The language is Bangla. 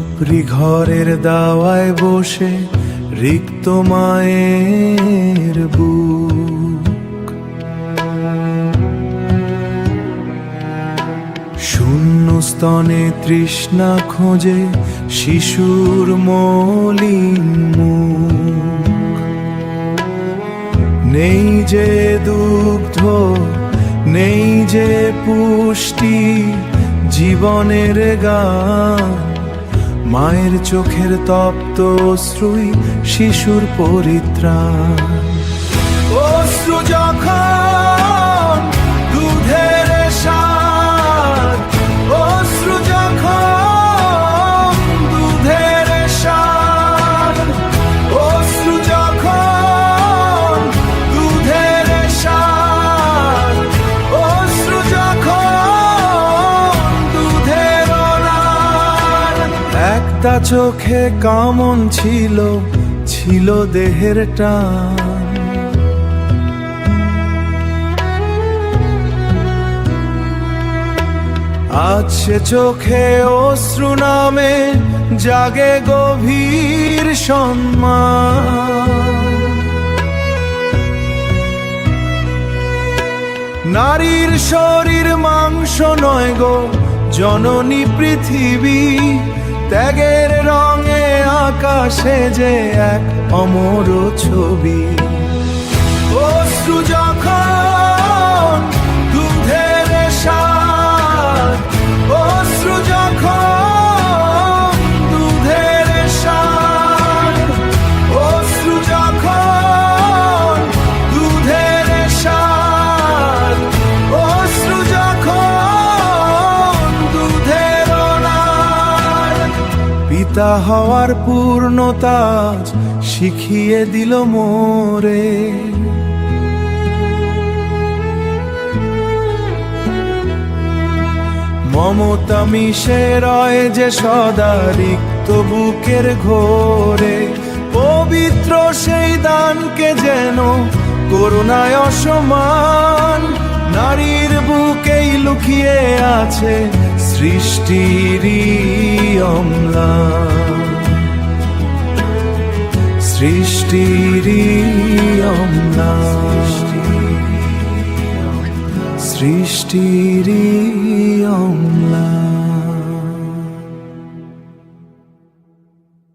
ঝুপড়ি ঘরের দাওয়ায় বসে রিক্ত মায়ের বুক, শূন্য স্তনে তৃষ্ণা খোঁজে শিশুর মলিন মুখ। নেই যে দুগ্ধ, নেই যে পুষ্টি, জীবনের গান মায়ের চোখের তপ্ত অশ্রুই শিশুর পরিত্রাণ। অশ্রু যখন দুধের স্বাদ, অশ্রু যখন দুধের স্বাদ, অশ্রু যখন দুধের স্বাদ, অশ্রু যখন দুধের অনার। একটা চোখে কামন ছিল, ছিল দেহের টান। আজ সে চোখে অশ্রু নামে জাগে গভীর সম্মান। নারীর শরীর মাংস নয় গো জননী পৃথিবী, ত্যাগের রঙে আকাশে যে এক অমর ছবি। অশ্রু যখন দুধের স্বাদ, অশ্রু যখন দুধের স্বাদ, অশ্রু যখন দুধের স্বাদ, অশ্রু যখন দুধের অনার। পিতা হওয়ার পূর্ণতা শিখিয়ে দিল মোরে, মমতা মিশে রয় যে সদা রিক্ত বুকের ঘোরে। পবিত্র সেই দানকে যেন করুণায় অসমান, নারীর বুকেই লুকিয়ে আছে সৃষ্টিরই অম্লান, সৃষ্টিরই অম্লান, সৃষ্টিরই অম্লান।